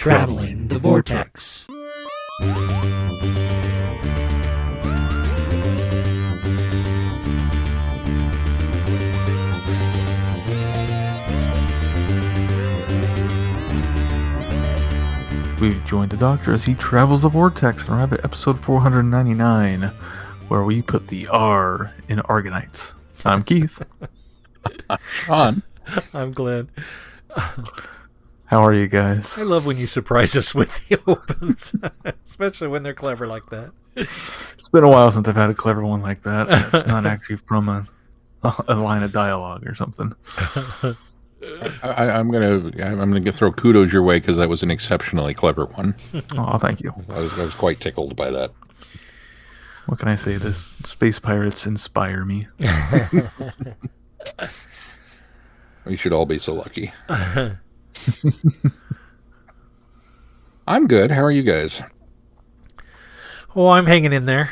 Traveling the Vortex. We've joined the Doctor as he travels the Vortex, and we're at episode 499, where we put the R in Argonite. I'm Keith. Sean. I'm Glenn. How are you guys? I love when you surprise us with the opens, especially when they're clever like that. It's been a while since I've had a clever one like that. It's not actually from a line of dialogue or something. I'm gonna throw kudos your way because that was an exceptionally clever one. Oh, thank you. I was quite tickled by that. What can I say? The space pirates inspire me. We should all be so lucky. I'm good. How are you guys? Oh, I'm hanging in there.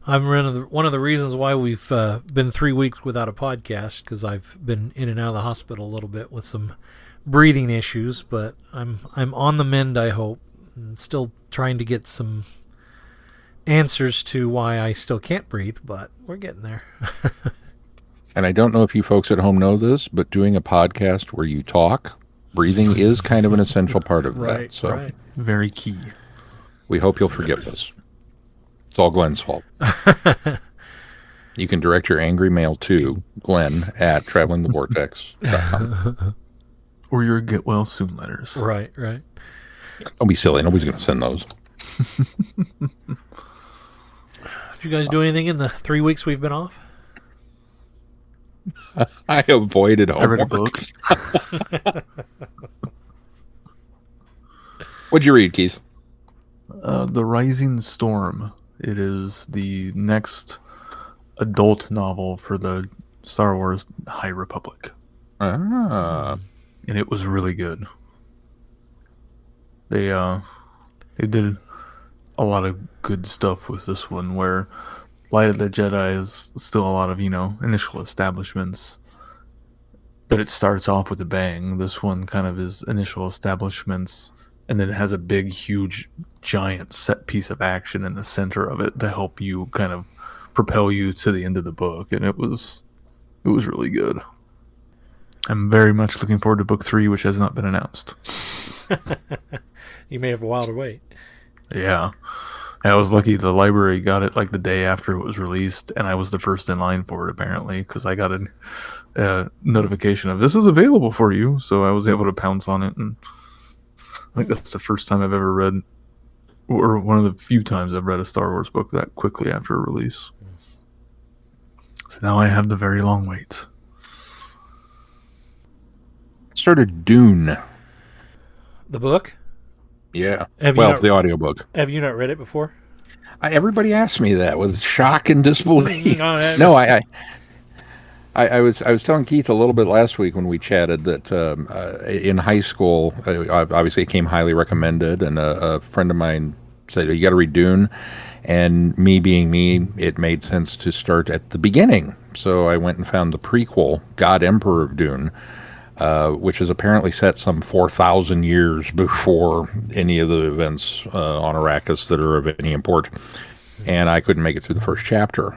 I'm one of the reasons why we've been 3 weeks without a podcast, because I've been in and out of the hospital a little bit with some breathing issues, but I'm on the mend, I hope. I'm still trying to get some answers to why I still can't breathe, but we're getting there. And I don't know if you folks at home know this, but doing a podcast where you talk, breathing is kind of an essential part of that. So right. Very key. We hope you'll forgive us. It's all Glenn's fault. You can direct your angry mail to Glenn at travelingthevortex.com. Or your get well soon letters. Right. Don't be silly. Nobody's going to send those. Did you guys do anything in the 3 weeks we've been off? I avoided I read a homework. book. What'd you read, Keith? The Rising Storm. It is the next adult novel for the Star Wars High Republic. Ah. And it was really good. They did a lot of good stuff with this one, where Light of the Jedi is still a lot of, initial establishments, but it starts off with a bang. This one kind of is initial establishments, and then it has a big, huge, giant set piece of action in the center of it to help you kind of propel you to the end of the book, and it was really good. I'm very much looking forward to book 3, which has not been announced. You may have a while to wait. Yeah. I was lucky the library got it like the day after it was released, and I was the first in line for it, apparently, because I got a notification of this is available for you, so I was able to pounce on it, and I think that's the first time I've ever read, or one of the few times I've read a Star Wars book that quickly after a release. So now I have the very long wait. Started Dune. The book? Yeah. The audiobook. Have you not read it before? Everybody asked me that with shock and disbelief. No, I was telling Keith a little bit last week when we chatted that in high school, obviously it came highly recommended, and a friend of mine said, you got to read Dune, and me being me, it made sense to start at the beginning. So I went and found the prequel, God Emperor of Dune, which is apparently set some 4,000 years before any of the events on Arrakis that are of any import. And I couldn't make it through the first chapter.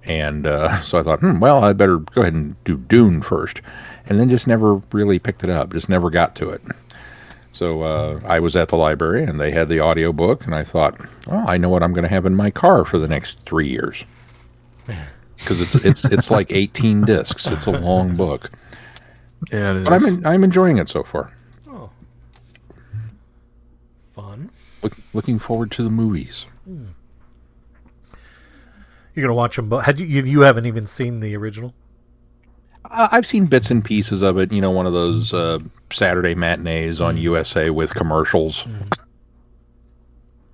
And so I thought, well, I better go ahead and do Dune first. And then just never really picked it up, just never got to it. So I was at the library, and they had the audiobook, and I thought, oh, I know what I'm going to have in my car for the next 3 years. Because it's like 18 discs. It's a long book. Yeah, it is. But I'm enjoying it so far. Oh, fun! Looking forward to the movies. You're gonna watch them both? You haven't even seen the original? I've seen bits and pieces of it. One of those Saturday matinees on USA with commercials.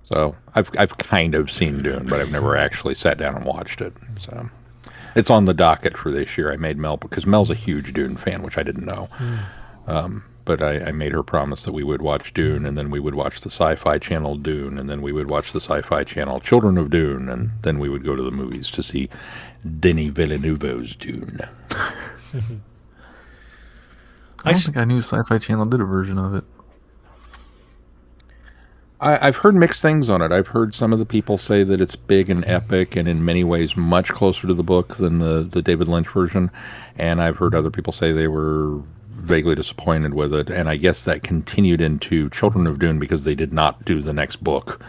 So I've kind of seen Dune, but I've never actually sat down and watched it. So. It's on the docket for this year. I made Mel, because Mel's a huge Dune fan, which I didn't know. But I made her promise that we would watch Dune, and then we would watch the Sci-Fi Channel Dune, and then we would watch the Sci-Fi Channel Children of Dune, and then we would go to the movies to see Denis Villeneuve's Dune. I don't think I knew Sci-Fi Channel did a version of it. I've heard mixed things on it. I've heard some of the people say that it's big and epic and in many ways much closer to the book than the David Lynch version. And I've heard other people say they were vaguely disappointed with it. And I guess that continued into Children of Dune because they did not do the next book.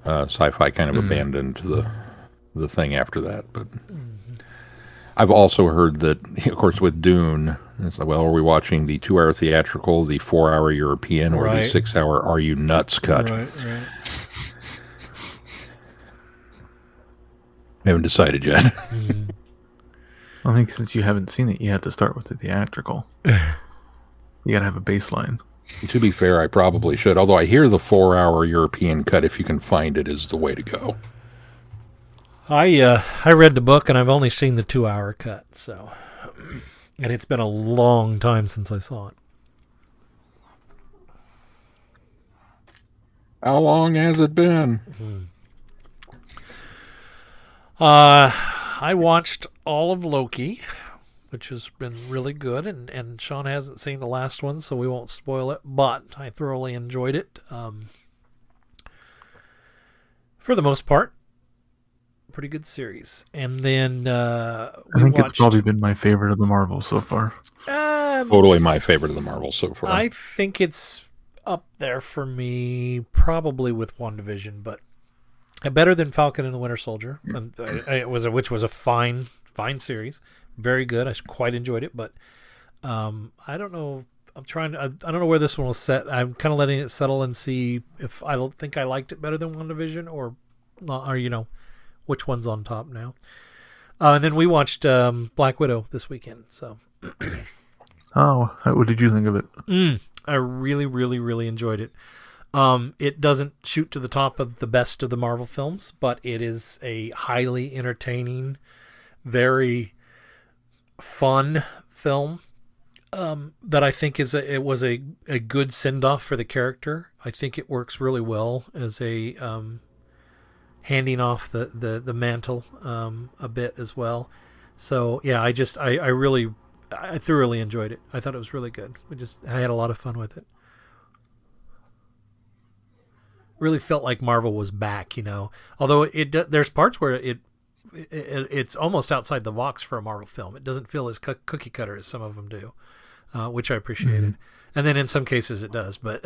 Sci-Fi kind of abandoned the thing after that. But I've also heard that, of course, with Dune, it's like, well, are we watching the 2-hour theatrical, the 4-hour European, or the 6-hour Are You Nuts cut? Right. I haven't decided yet. I think since you haven't seen it, you have to start with the theatrical. You got to have a baseline. To be fair, I probably should. Although I hear the 4-hour European cut, if you can find it, is the way to go. I read the book and I've only seen the 2-hour cut, so, and it's been a long time since I saw it. How long has it been? I watched all of Loki, which has been really good, and Sean hasn't seen the last one, so we won't spoil it, but I thoroughly enjoyed it. For the most part, pretty good series. And then I think it's probably been my favorite of the Marvels so far. Totally my favorite of the Marvels so far. I think it's up there for me, probably with WandaVision, but better than Falcon and the Winter Soldier, which was a fine series, very good. I quite enjoyed it, but I don't know. I don't know where this one will set. I'm kind of letting it settle and see if I don't think I liked it better than WandaVision or which one's on top now. And then we watched Black Widow this weekend. So, what did you think of it? I really, really, really enjoyed it. It doesn't shoot to the top of the best of the Marvel films, but it is a highly entertaining, very fun film that I think it was a good send-off for the character. I think it works really well as a handing off the mantle a bit as well. So yeah, I thoroughly enjoyed it. I thought it was really good. I had a lot of fun with it. Really felt like Marvel was back, although there's parts where it's almost outside the box for a Marvel film. It doesn't feel as cookie cutter as some of them do, which I appreciated. And then in some cases it does, but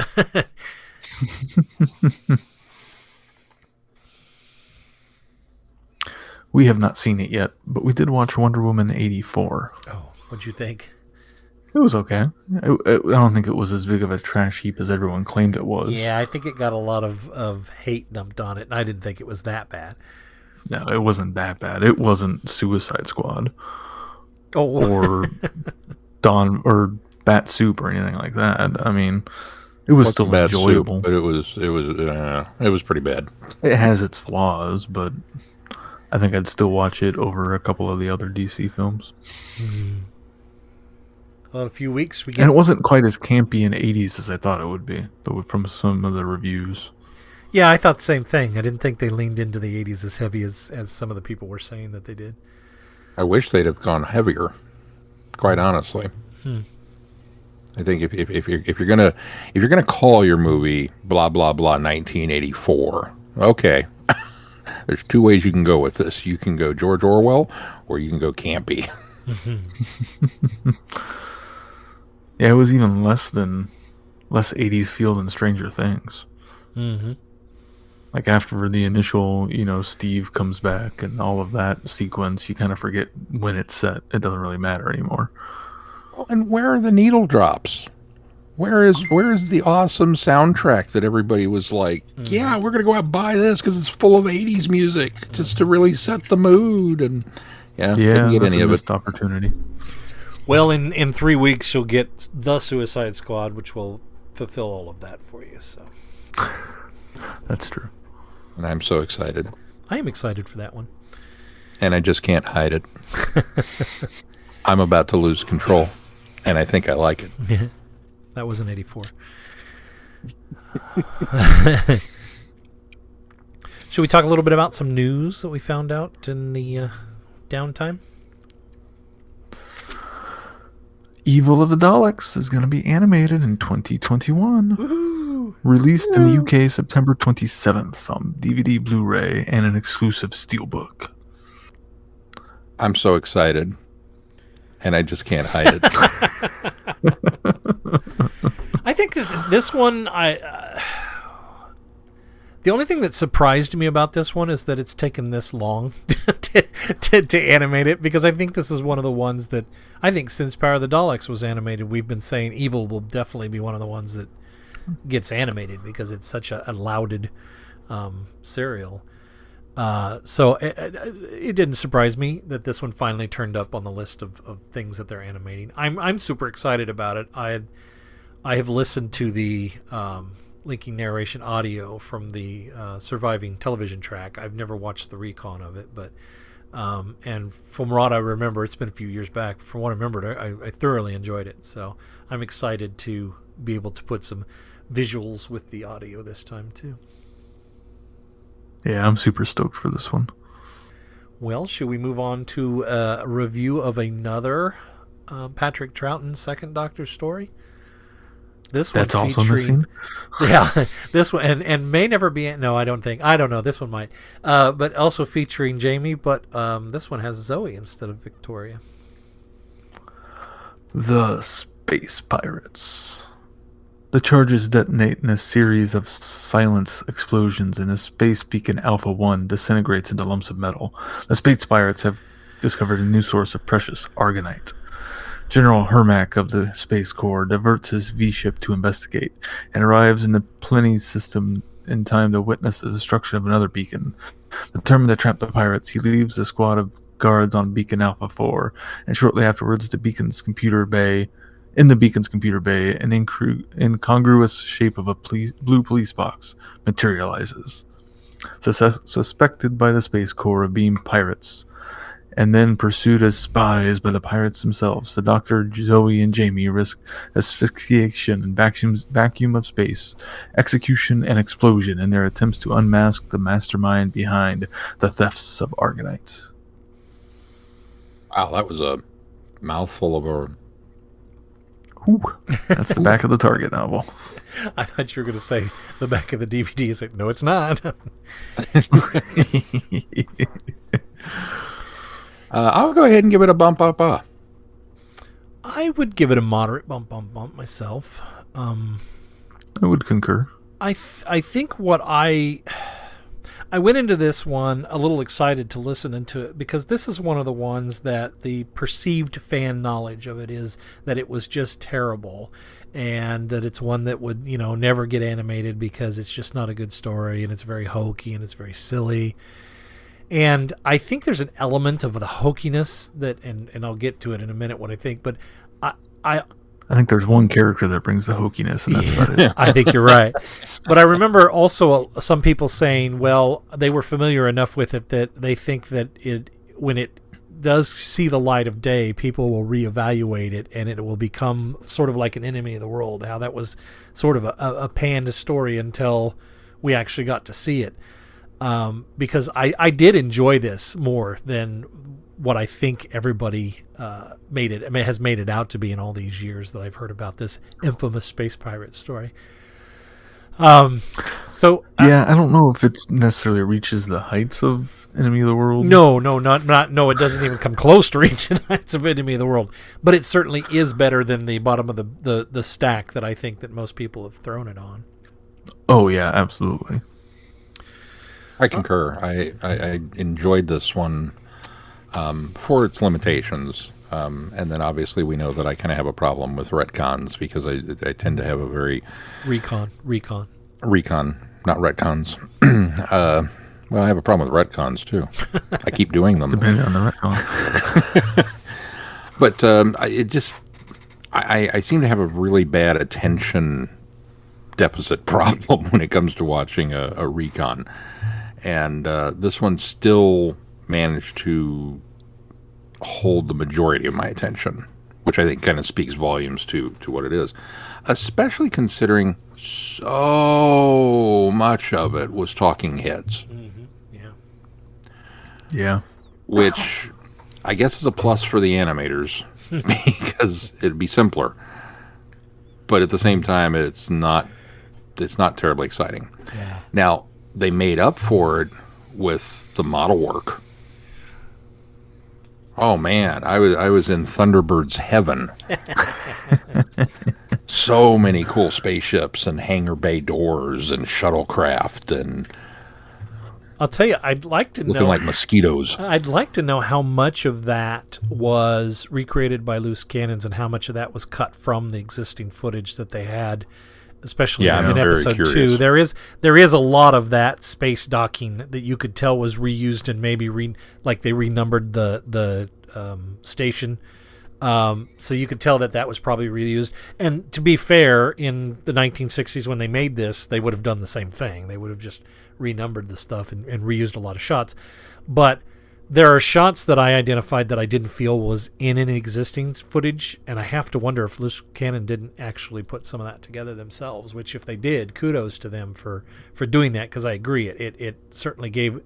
we have not seen it yet, but we did watch Wonder Woman 84. Oh, what'd you think? It was okay. I don't think it was as big of a trash heap as everyone claimed it was. Yeah, I think it got a lot of hate dumped on it, and I didn't think it was that bad. No, it wasn't that bad. It wasn't Suicide Squad. Or Dawn or Bat Soup or anything like that. I mean, it was still enjoyable. Soup, but it was pretty bad. It has its flaws, but I think I'd still watch it over a couple of the other DC films. Well, in a few weeks and it wasn't quite as campy in the 80s as I thought it would be, from some of the reviews. Yeah, I thought the same thing. I didn't think they leaned into the 80s as heavy as some of the people were saying that they did. I wish they'd have gone heavier, quite honestly. I think if you're gonna call your movie blah blah blah 1984, okay. There's two ways you can go with this. You can go George Orwell, or you can go campy. Yeah, it was even less 80s feel than Stranger Things. Like after the initial, Steve comes back and all of that sequence, you kind of forget when it's set. It doesn't really matter anymore. Well, and where are the needle drops? Where is the awesome soundtrack that everybody was like, yeah, we're gonna go out and buy this because it's full of 80s music just to really set the mood? And didn't get that's any a of missed it. Opportunity. Well, in 3 weeks you'll get the Suicide Squad, which will fulfill all of that for you. So that's true. And I'm so excited. I am excited for that one. And I just can't hide it. I'm about to lose control, and I think I like it. That was an 84. Should we talk a little bit about some news that we found out in the downtime? Evil of the Daleks is going to be animated in 2021. Woohoo! Released in the UK September 27th on DVD, Blu-ray, and an exclusive steelbook. I'm so excited, and I just can't hide it. I think that this one, the only thing that surprised me about this one is that it's taken this long to animate it, because I think this is one of the ones that, I think since Power of the Daleks was animated, we've been saying Evil will definitely be one of the ones that gets animated because it's such a lauded serial. So it didn't surprise me that this one finally turned up on the list of things that they're animating. I'm super excited about it. I have listened to the linking narration audio from the surviving television track. I've never watched the recon of it, but and from what I remember, it's been a few years back. From what I remembered, I thoroughly enjoyed it. So I'm excited to be able to put some visuals with the audio this time too. Yeah, I'm super stoked for this one. Well, should we move on to a review of another Patrick Troughton Second Doctor story? This one That's also missing. Yeah, this one and may never be. No, I don't know. This one might, but also featuring Jamie. But this one has Zoe instead of Victoria. The Space Pirates. The charges detonate in a series of silence explosions, and a space beacon Alpha 1 disintegrates into lumps of metal. The Space Pirates have discovered a new source of precious Argonite. General Hermack of the Space Corps diverts his V-ship to investigate, and arrives in the Pliny system in time to witness the destruction of another beacon. Determined to trap the pirates, he leaves a squad of guards on Beacon Alpha 4, and shortly afterwards in the beacon's computer bay, an incongruous shape of a blue police box materializes. Suspected by the Space Corps of being pirates, and then pursued as spies by the pirates themselves, the Doctor, Zoe, and Jamie risk asphyxiation and vacuum of space, execution, and explosion in their attempts to unmask the mastermind behind the thefts of Argonite. Wow, that was a mouthful of a... Ooh, that's the back of the Target novel. I thought you were going to say the back of the DVD. Is like, no, it's not. I'll go ahead and give it a bump up. I would give it a moderate bump myself. I would concur. I think what I went into this one a little excited to listen into it, because this is one of the ones that the perceived fan knowledge of it is that it was just terrible, and that it's one that would, never get animated because it's just not a good story, and it's very hokey and it's very silly. And I think there's an element of the hokiness that, and I'll get to it in a minute what I think, but I think there's one character that brings the hokiness, and that's about it. I think you're right. But I remember also some people saying, well, they were familiar enough with it that they think that when it does see the light of day, people will reevaluate it, and it will become sort of like an enemy of the world, how that was sort of a panned story until we actually got to see it. Because I did enjoy this more than what I think everybody has made it out to be in all these years that I've heard about this infamous space pirate story. I don't know if it necessarily reaches the heights of Enemy of the World. No, it doesn't even come close to reaching the heights of Enemy of the World. But it certainly is better than the bottom of the stack that I think that most people have thrown it on. Oh yeah, absolutely. I concur. I enjoyed this one for its limitations. And then obviously we know that I kind of have a problem with retcons because I tend to have a very... Recon, not retcons. Well, I have a problem with retcons too. I keep doing them. Depending on the retcon. But I seem to have a really bad attention deficit problem when it comes to watching a recon. And this one still managed to hold the majority of my attention, which I think kind of speaks volumes to what it is, especially considering so much of it was talking heads. Mm-hmm. Yeah. Which I guess is a plus for the animators because it'd be simpler. But at the same time, it's not terribly exciting. Yeah. Now, they made up for it with the model work. Oh man, I was in Thunderbird's heaven. So many cool spaceships and hangar bay doors and shuttlecraft and I'll tell you, I'd like to looking know. like mosquitoes. I'd like to know how much of that was recreated by loose cannons and how much of that was cut from the existing footage that they had, especially Yeah, in I'm very episode curious. 2. There is a lot of that space docking that you could tell was reused and maybe like they renumbered the station. So you could tell that was probably reused. And to be fair, in the 1960s when they made this, they would have done the same thing. They would have just renumbered the stuff and reused a lot of shots. But there are shots that I identified that I didn't feel was in an existing footage, and I have to wonder if Loose Cannon didn't actually put some of that together themselves, which if they did, kudos to them for doing that, because I agree. It certainly gave...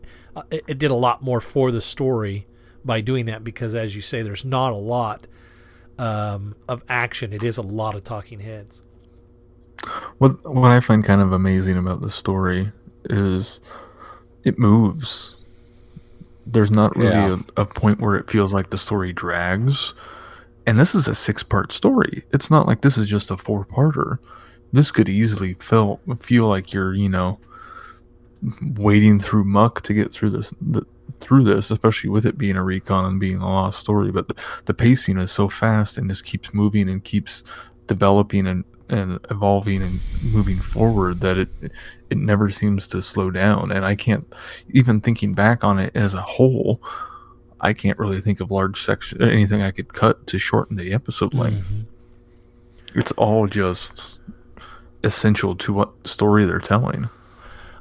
it did a lot more for the story by doing that, because as you say, there's not a lot of action. It is a lot of talking heads. What I find kind of amazing about the story is it moves. There's not really a point where it feels like the story drags. And this is a 6-part story. It's not like this is just a 4-parter. This could easily feel like you're, wading through muck to get through this, especially with it being a recon and being a lost story. But the pacing is so fast and just keeps moving and keeps developing and evolving and moving forward that it never seems to slow down. And I can't, even thinking back on it as a whole, I can't really think of large section anything I could cut to shorten the episode length. Mm-hmm. It's all just essential to what story they're telling.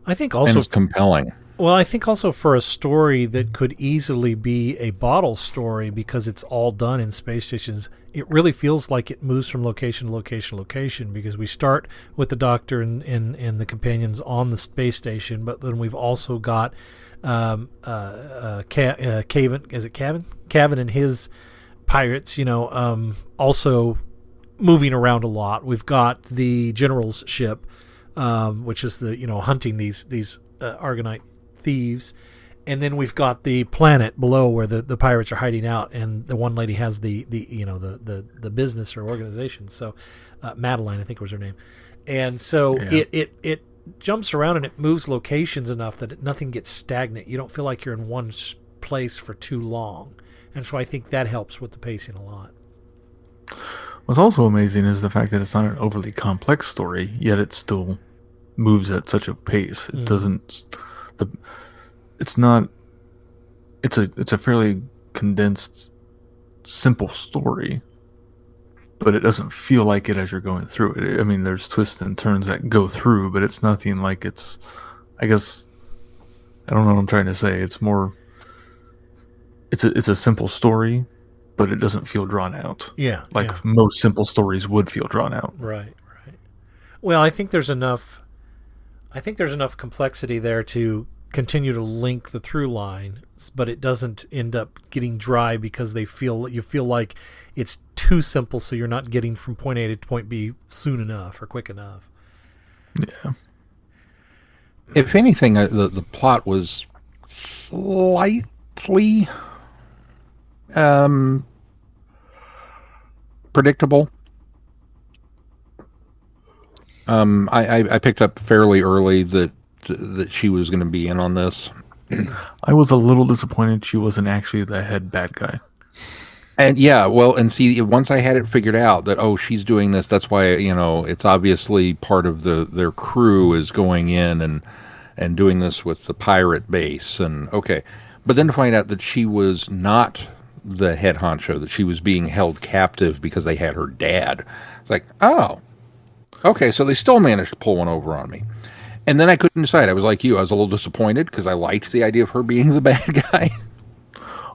I think also and it's compelling. Well, I think also for a story that could easily be a bottle story because it's all done in space stations, it really feels like it moves from location to location to location, because we start with the Doctor and the companions on the space station, but then we've also got Cavan and his pirates, also moving around a lot. We've got the General's ship, which is the hunting these Argonite thieves, and then we've got the planet below where the pirates are hiding out, and the one lady has the business or organization. So Madeline, I think was her name, and so it jumps around and it moves locations enough that nothing gets stagnant. You don't feel like you're in one place for too long, and so I think that helps with the pacing a lot. What's also amazing is the fact that it's not an overly complex story, yet it still moves at such a pace. It doesn't. It's a fairly condensed, simple story, but it doesn't feel like it as you're going through it. I mean, there's twists and turns that go through, but it's nothing like it's. I guess I don't know what I'm trying to say. It's more. It's a simple story, but it doesn't feel drawn out. Yeah, like most simple stories would feel drawn out. Right. Well, I think there's enough complexity there to continue to link the through line, but it doesn't end up getting dry because you feel like it's too simple, so you're not getting from point A to point B soon enough or quick enough. Yeah. If anything, the plot was slightly predictable. I picked up fairly early that she was going to be in on this. I was a little disappointed she wasn't actually the head bad guy. And see, once I had it figured out that, she's doing this, that's why, it's obviously part of their crew is going in and doing this with the pirate base. And okay. But then to find out that she was not the head honcho, that she was being held captive because they had her dad. It's like, okay, so they still managed to pull one over on me. And then I couldn't decide. I was like you. I was a little disappointed because I liked the idea of her being the bad guy.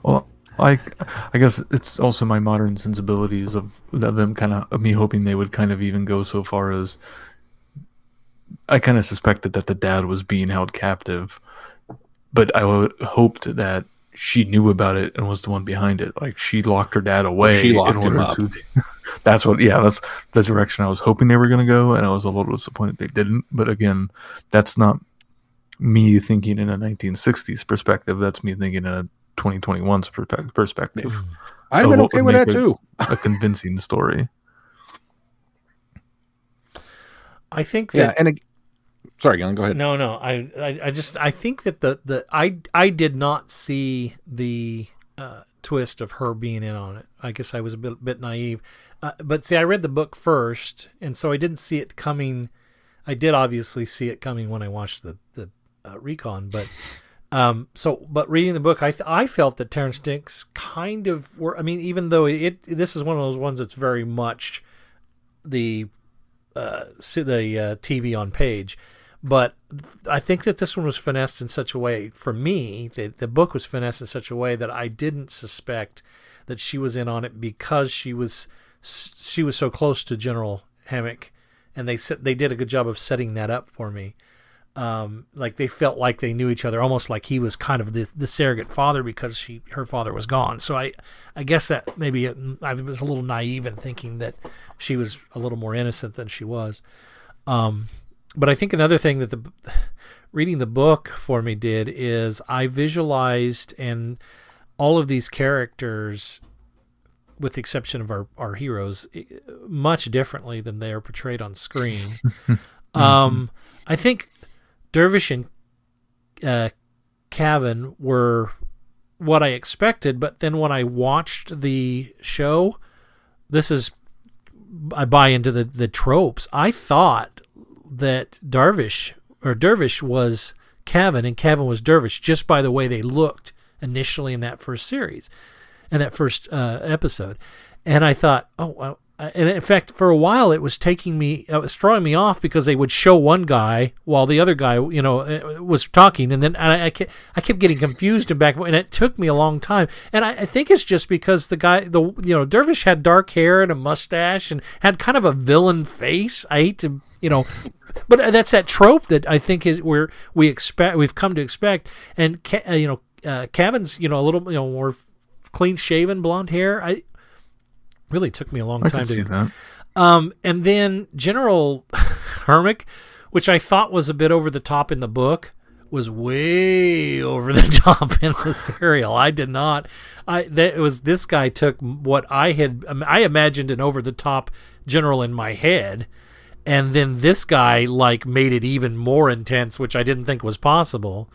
Well, I guess it's also my modern sensibilities of them kind of me hoping they would kind of even go so far as I kind of suspected that the dad was being held captive, but I hoped that she knew about it and was the one behind it. Like she locked her dad away She locked in him order up. to. That's the direction I was hoping they were going to go, and I was a little disappointed they didn't. But again, that's not me thinking in a 1960s perspective. That's me thinking in a 2021's perspective. I've of been what okay would with make that too. a convincing story. I think Yeah, that and sorry, Glenn, go ahead. no, I think that I did not see the twist of her being in on it. I guess I was a bit naive, but see, I read the book first, and so I didn't see it coming. I did obviously see it coming when I watched the recon, but but reading the book, I felt that Terrence Dicks kind of were. I mean, even though this is one of those ones that's very much the TV on page, but I think that this one was finessed in such a way, for me, the book was finessed in such a way that I didn't suspect that she was in on it because she was so close to General Hammock, and they did a good job of setting that up for me. Like they felt like they knew each other, almost like he was kind of the surrogate father because her father was gone. So I guess that maybe I was a little naive in thinking that she was a little more innocent than she was. But I think another thing that reading the book for me did is I visualized and all of these characters, with the exception of our heroes, much differently than they are portrayed on screen. I think Dervish and Cavan were what I expected, but then when I watched the show, I buy into the tropes. I thought that Dervish was Cavan and Cavan was Dervish just by the way they looked initially in that first series, in that first episode. And I thought, and in fact, for a while, it was throwing me off because they would show one guy while the other guy, was talking, and then I kept getting confused and back, and it took me a long time. And I think it's just because the guy, Dervish had dark hair and a mustache and had kind of a villain face. I hate to, but that's that trope that I think is where we've come to expect. And Cavan's, a little, more clean shaven, blonde hair. Really took me a long time to see that. And then General Hermick, which I thought was a bit over the top in the book, was way over the top in the serial. I did not. This guy took what I imagined an over the top general in my head, and then this guy made it even more intense, which I didn't think was possible.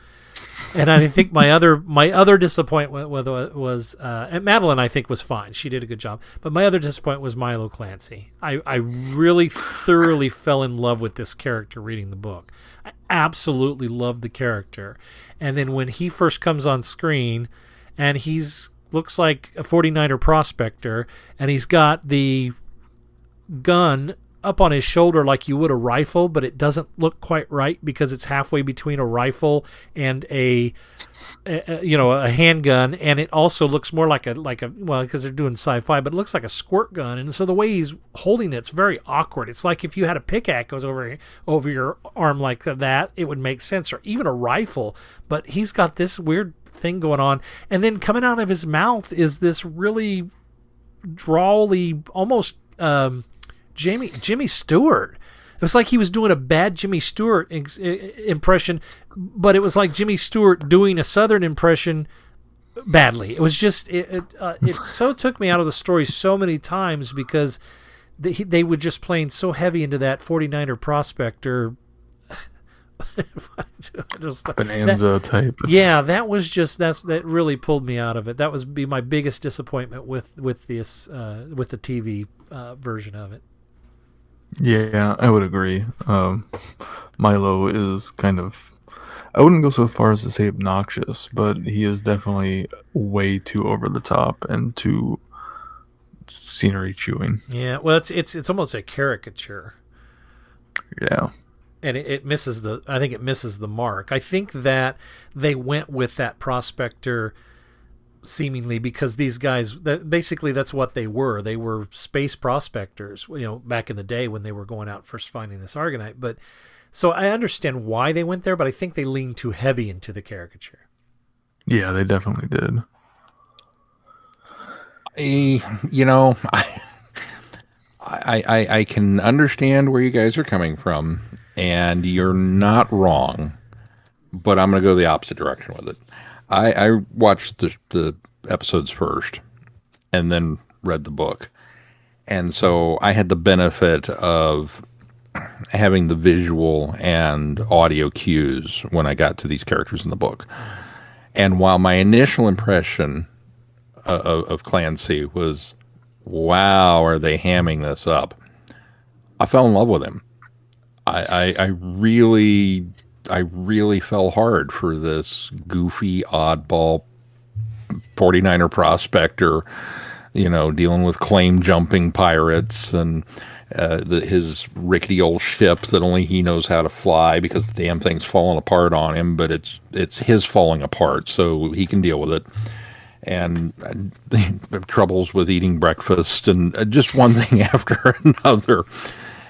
And I think my other disappointment was and Madeline, I think, was fine. She did a good job. But my other disappointment was Milo Clancy. I really thoroughly fell in love with this character reading the book. I absolutely loved the character. And then when he first comes on screen, and looks like a 49er prospector, and he's got the gun up on his shoulder like you would a rifle, but it doesn't look quite right because it's halfway between a rifle and a handgun, and it also looks more like a because they're doing sci-fi, but it looks like a squirt gun, and so the way he's holding it's very awkward. It's like if you had a pickaxe goes over your arm like that, it would make sense, or even a rifle, but he's got this weird thing going on, and then coming out of his mouth is this really drawly, almost Jimmy Stewart. It was like he was doing a bad Jimmy Stewart impression, but it was like Jimmy Stewart doing a Southern impression badly. It was just it so took me out of the story so many times because they were just playing so heavy into that 49er prospector Bonanza type. Yeah, that really pulled me out of it. That was my biggest disappointment with this with the TV version of it. Yeah, I would agree. Milo is kind of, I wouldn't go so far as to say obnoxious, but he is definitely way too over the top and too scenery chewing. Yeah, well, it's almost a caricature. Yeah. And it misses I think it misses the mark. I think that they went with that prospector seemingly because these guys, basically that's what they were. They were space prospectors, back in the day when they were going out first finding this Argonite. But so I understand why they went there, but I think they leaned too heavy into the caricature. Yeah, they definitely did. I can understand where you guys are coming from, and you're not wrong, but I'm going to go the opposite direction with it. I watched the episodes first and then read the book. And so I had the benefit of having the visual and audio cues when I got to these characters in the book. And while my initial impression of Clancy was, wow, are they hamming this up? I fell in love with him. I really fell hard for this goofy, oddball 49er prospector, dealing with claim jumping pirates and his rickety old ship that only he knows how to fly because the damn thing's falling apart on him, but it's his falling apart, so he can deal with it. And troubles with eating breakfast and just one thing after another.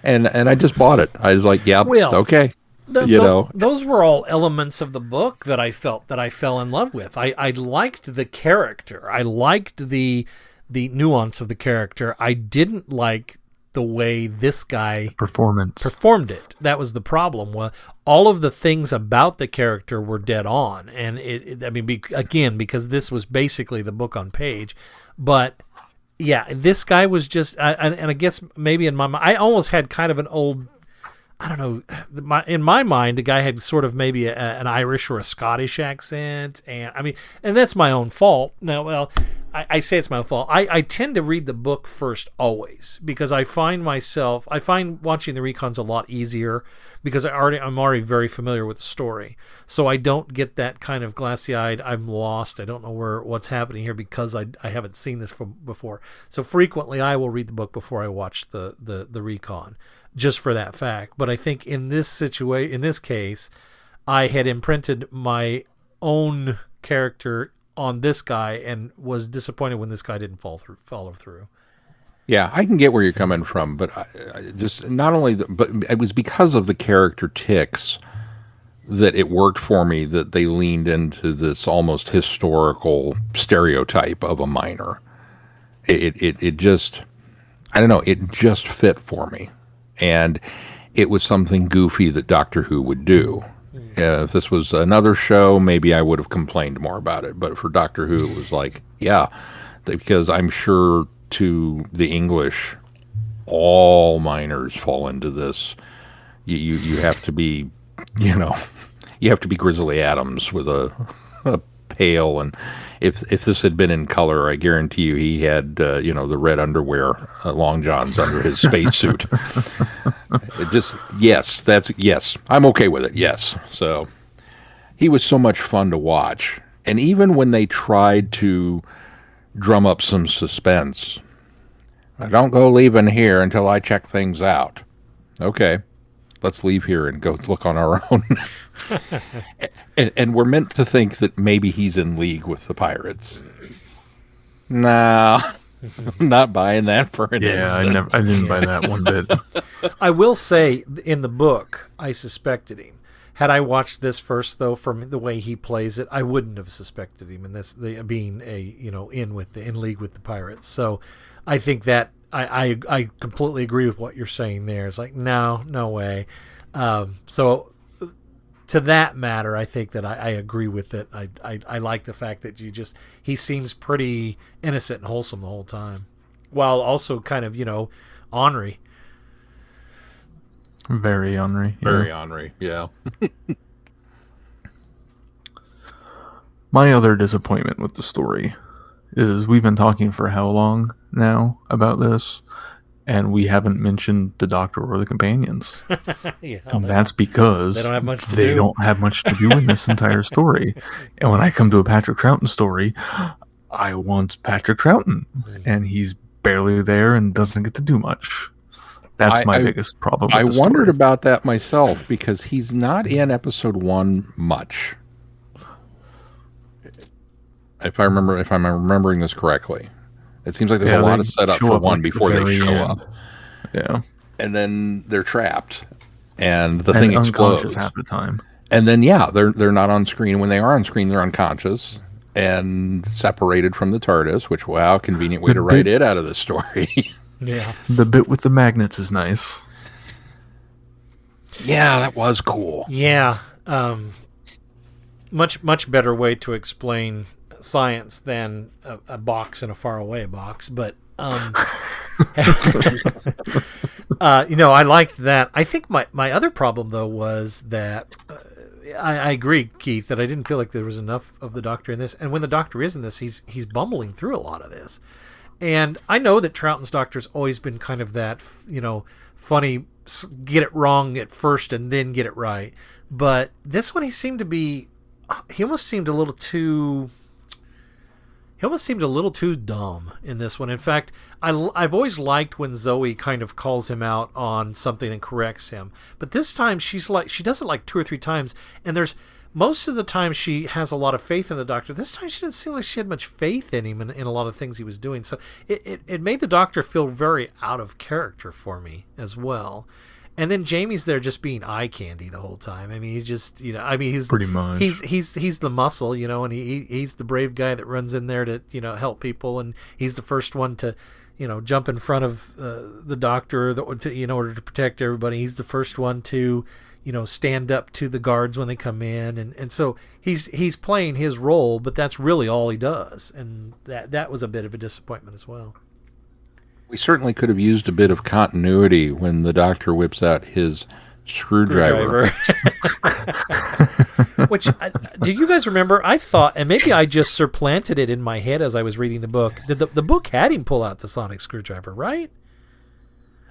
And I just bought it. I was like, yeah, okay. Those were all elements of the book that I felt that I fell in love with. I liked the character. I liked the nuance of the character. I didn't like the way this guy performed it. That was the problem. Well, all of the things about the character were dead on, and because this was basically the book on page, but yeah, this guy was just, and I guess maybe in my mind, I almost had kind of an old, I don't know, in my mind, the guy had sort of maybe an Irish or a Scottish accent, and that's my own fault. Now, well, I say it's my fault. I tend to read the book first always because I find watching the recons a lot easier because I'm already very familiar with the story. So I don't get that kind of glassy-eyed, I'm lost, I don't know what's happening here because I haven't seen this before. So frequently I will read the book before I watch the recon, just for that fact. But I think in this case, I had imprinted my own character on this guy and was disappointed when this guy didn't follow through. Yeah, I can get where you're coming from, but I just not only, but it was because of the character tics that it worked for me that they leaned into this almost historical stereotype of a miner. It just, I don't know, it just fit for me. And it was something goofy that Doctor Who would do. If this was another show, maybe I would have complained more about it. But for Doctor Who, it was like, yeah, because I'm sure to the English, all miners fall into this. You have to be, you have to be Grizzly Adams with a pail. And if this had been in color, I guarantee you he had, the red underwear, long johns under his spacesuit. It just, yes, I'm okay with it, yes. So he was so much fun to watch. And even when they tried to drum up some suspense, I don't go leaving here until I check things out. Okay, let's leave here and go look on our own. and we're meant to think that maybe he's in league with the pirates. Nah. I'm not buying that for an instant. I didn't buy that one bit. I will say, in the book, I suspected him. Had I watched this first, though, from the way he plays it, I wouldn't have suspected him in this being in league with the pirates. So, I think that I completely agree with what you're saying there. It's like no way. So, to that matter, I think that I agree with it. I like the fact that he seems pretty innocent and wholesome the whole time, while also kind of, ornery. Very ornery. Yeah. Very ornery, yeah. My other disappointment with the story is we've been talking for how long now about this, and we haven't mentioned the Doctor or the companions. Yeah, and that's because they don't have much to do. They don't have much to do in this entire story. And when I come to a Patrick Troughton story, I want Patrick Troughton, and he's barely there and doesn't get to do much. That's my biggest problem with the story. Wondered about that myself, because he's not in episode 1 much. If I'm remembering this correctly. It seems like there's a lot of setup for 1 before they show up. Yeah. And then they're trapped. And the thing explodes half the time. And then they're not on screen. When they are on screen, they're unconscious. and separated from the TARDIS, which, wow, convenient way to write it out of the story. Yeah. The bit with the magnets is nice. Yeah, that was cool. Yeah. Much better way to explain science than a box in a faraway box. But, I liked that. I think my other problem, though, was that I agree, Keith, that I didn't feel like there was enough of the Doctor in this. And when the Doctor is in this, he's bumbling through a lot of this. And I know that Troughton's Doctor's always been kind of that, funny, get it wrong at first and then get it right. But this one, he almost seemed a little too dumb in this one. In fact, I've always liked when Zoe kind of calls him out on something and corrects him. But this time she does it like 2 or 3 times, and there's most of the time she has a lot of faith in the Doctor. This time she didn't seem like she had much faith in him in a lot of things he was doing. So it made the Doctor feel very out of character for me as well. And then Jamie's there just being eye candy the whole time. I mean, he's just, he's pretty much he's the muscle, and he's the brave guy that runs in there to, help people, and he's the first one to, jump in front of the Doctor in order to protect everybody. He's the first one to, stand up to the guards when they come in, and so he's playing his role, but that's really all he does, and that was a bit of a disappointment as well. We certainly could have used a bit of continuity when the Doctor whips out his screwdriver. Which, do you guys remember? I thought, and maybe I just supplanted it in my head as I was reading the book. The book had him pull out the sonic screwdriver, right?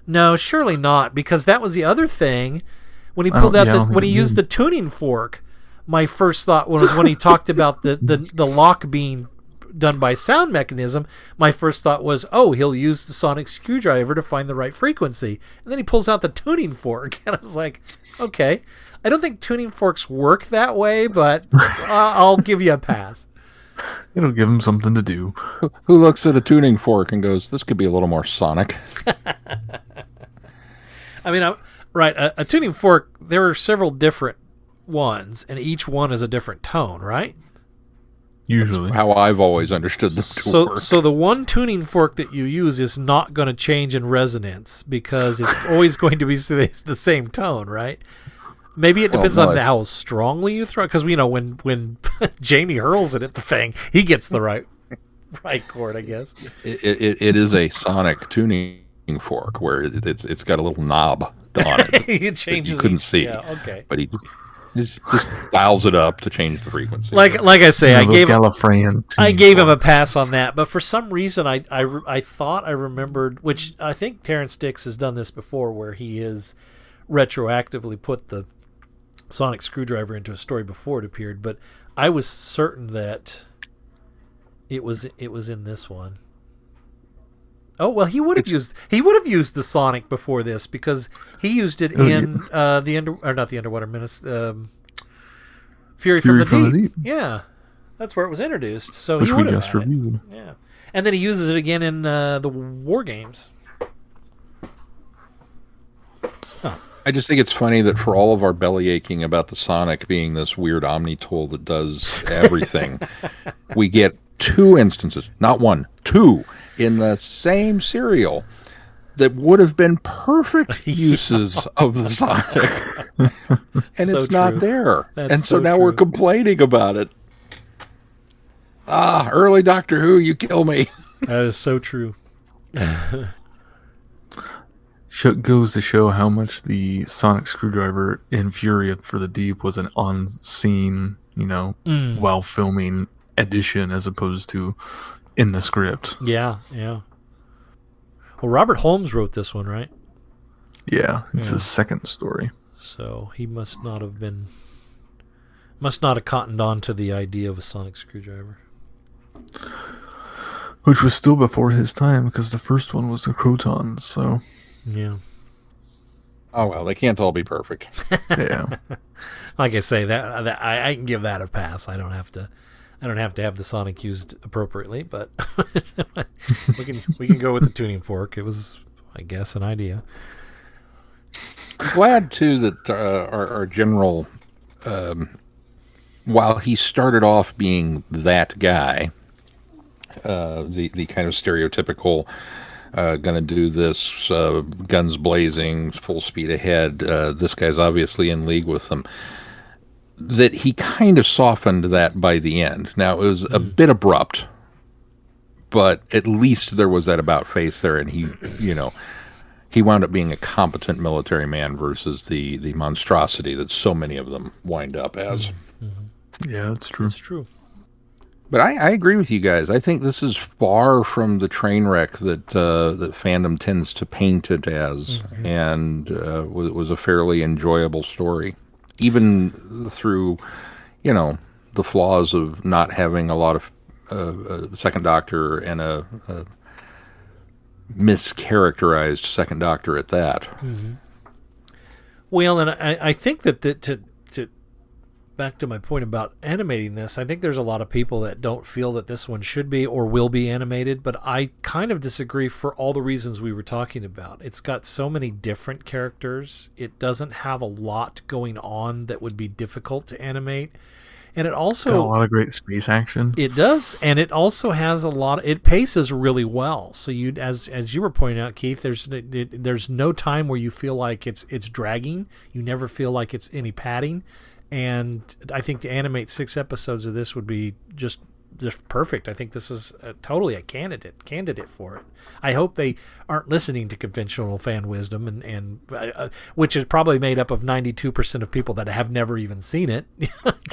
No, surely not, because that was the other thing. When he pulled out when he used the tuning fork, my first thought was when he talked about the lock being done by sound mechanism, my first thought was, he'll use the sonic screwdriver to find the right frequency. And then he pulls out the tuning fork, and I was like, okay. I don't think tuning forks work that way, but I'll give you a pass. It'll give him something to do. Who looks at a tuning fork and goes, this could be a little more sonic? I mean, a tuning fork, there are several different ones, and each one is a different tone, right? Usually. That's how I've always understood them to work. So the one tuning fork that you use is not going to change in resonance because it's always going to be the same tone, right? Maybe it depends on how strongly you throw it. Because, when Jamie hurls it at the thing, he gets the right chord, I guess. It is a sonic tuning fork where it's got a little knob on it. He changes. You couldn't see. Yeah, okay. But he just dials it up to change the frequency. Like I say, I gave him a pass on that. But for some reason, I thought I remembered, which I think Terrence Dix has done this before, where he is retroactively put the sonic screwdriver into a story before it appeared. But I was certain that it was in this one. Oh well, he would have used the sonic before this because he used it in not the Underwater Menace, Fury from the Deep. Yeah, that's where it was introduced. So which he we would have just reviewed. Yeah, and then he uses it again in the War Games. Huh. I just think it's funny that for all of our belly aching about the sonic being this weird omni tool that does everything, we get 2 instances, not 1, 2. In the same serial that would have been perfect uses of the sonic. And so it's not true. there. That's and so now true. we're complaining about it. Early Doctor Who, you kill me. That is so true. Goes to show how much the sonic screwdriver in Fury for the Deep was an on-scene, while filming addition as opposed to in the script. Yeah. Well, Robert Holmes wrote this one, right? Yeah, it's his second story. So he must not have cottoned on to the idea of a sonic screwdriver. Which was still before his time because the first one was the Crotons, so... Yeah. Oh, well, they can't all be perfect. Yeah. Like I say, that I can give that a pass. I don't have to have the sonic used appropriately, but we can go with the tuning fork. It was, I guess, an idea. I'm glad too that our general while he started off being that guy, the kind of stereotypical gonna do this, guns blazing, full speed ahead. This guy's obviously in league with them. That he kind of softened that by the end. Now, it was a bit abrupt, but at least there was that about face there, and he, he wound up being a competent military man versus the monstrosity that so many of them wind up as. Yeah, that's true. That's true. But I agree with you guys. I think this is far from the train wreck that that fandom tends to paint it as, and was a fairly enjoyable story, even through, the flaws of not having a lot of Second Doctor and a mischaracterized Second Doctor at that. Well, and I think that to back to my point about animating this, I think there's a lot of people that don't feel that this one should be or will be animated, but I kind of disagree for all the reasons we were talking about. It's got so many different characters. It doesn't have a lot going on that would be difficult to animate. And it also Got a lot of great space action. It does, and it also has a lot. It paces really well. So you, as you were pointing out, Keith, there's no time where you feel like it's dragging. You never feel like it's any padding. And I think to animate 6 episodes of this would be just perfect. I think this is totally a candidate for it. I hope they aren't listening to conventional fan wisdom, and which is probably made up of 92% of people that have never even seen it.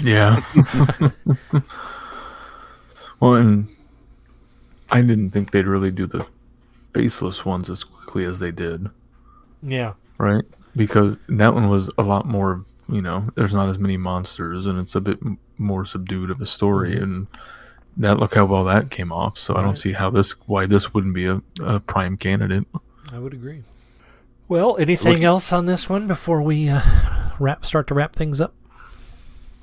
Yeah. Well, and I didn't think they'd really do the faceless ones as quickly as they did. Yeah. Right? Because that one was a lot more, there's not as many monsters, and it's a bit more subdued of a story, and look how well that came off. So I don't see why this wouldn't be a prime candidate. I would agree. Well, anything else on this one before we start to wrap things up?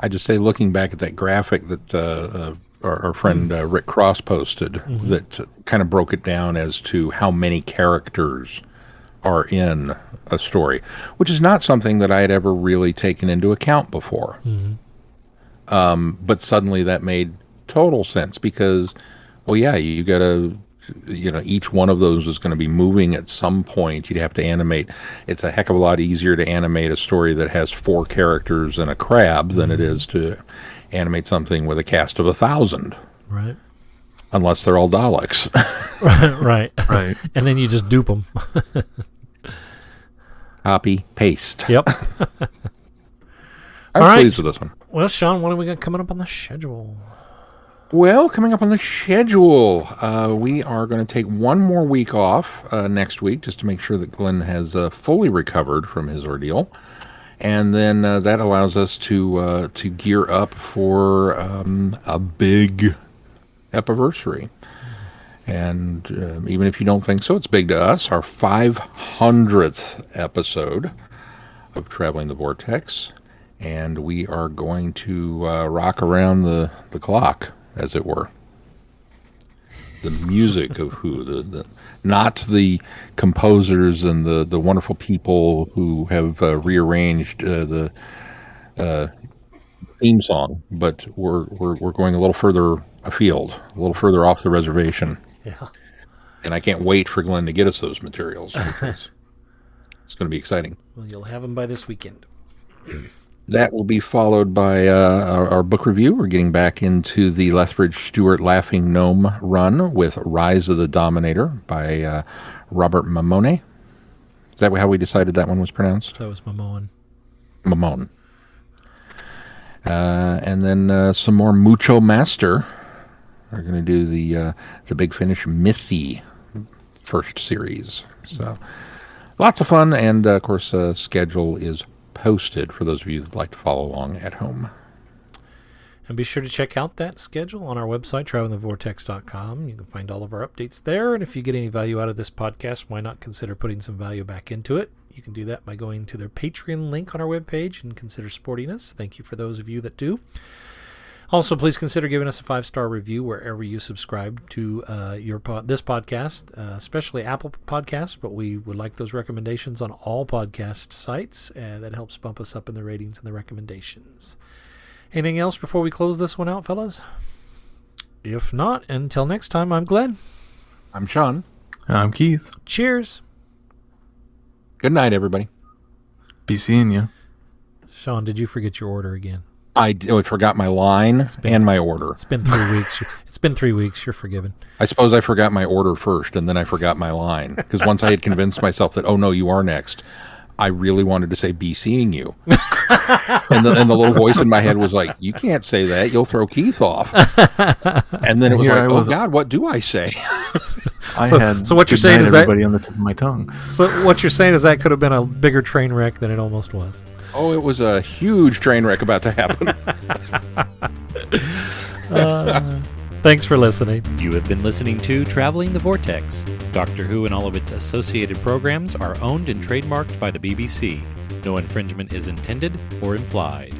I just say, looking back at that graphic that our friend Rick Cross posted, that kind of broke it down as to how many characters are in a story, which is not something that I had ever really taken into account before. But suddenly that made total sense, because, well, yeah, you gotta, each one of those is going to be moving at some point. You'd have to animate. It's a heck of a lot easier to animate a story that has 4 characters and a crab than it is to animate something with a cast of 1,000. Right. Unless they're all Daleks. Right. And then you just dupe them. Copy, paste. Yep. I'm pleased with this one. Well, Sean, what do we got coming up on the schedule? Well, coming up on the schedule, we are going to take one more week off next week, just to make sure that Glenn has fully recovered from his ordeal. And then that allows us to gear up for a big epiversary. And even if you don't think so, it's big to us. Our 500th episode of Traveling the Vortex. And we are going to rock around the clock, as it were. The music of who, not the composers and the wonderful people who have rearranged the theme song, but we're going a little further afield, a little further off the reservation. Yeah. And I can't wait for Glenn to get us those materials, because it's going to be exciting. Well, you'll have them by this weekend. That will be followed by our book review. We're getting back into the Lethbridge Stewart Laughing Gnome run with Rise of the Dominator by Robert Mamone. Is that how we decided that one was pronounced? That was Mamone. Mamone. And then some more Mucho Master. We're going to do the Big Finish Missy first series. So lots of fun, and of course, schedule is posted for those of you that like to follow along at home. And be sure to check out that schedule on our website, travelingthevortex.com. You can find all of our updates there. And if you get any value out of this podcast, why not consider putting some value back into it? You can do that by going to their Patreon link on our webpage and consider supporting us. Thank you for those of you that do. Also, please consider giving us a 5-star review wherever you subscribe to this podcast, especially Apple Podcasts, but we would like those recommendations on all podcast sites. That helps bump us up in the ratings and the recommendations. Anything else before we close this one out, fellas? If not, until next time, I'm Glenn. I'm Sean. I'm Keith. Cheers. Good night, everybody. Be seeing you. Sean, did you forget your order again? I forgot my line and my order. It's been 3 weeks. It's been 3 weeks. You're forgiven. I suppose I forgot my order first, and then I forgot my line. Because once I had convinced myself that, oh, no, you are next, I really wanted to say, be seeing you. and the little voice in my head was like, you can't say that. You'll throw Keith off. And then it was Here like, I was- oh, God, what do I say? So what you're good saying night, is that- everybody on the tip of my tongue. So what you're saying is that could have been a bigger train wreck than it almost was. Oh, it was a huge train wreck about to happen. Thanks for listening. You have been listening to Traveling the Vortex. Doctor Who and all of its associated programs are owned and trademarked by the BBC. No infringement is intended or implied.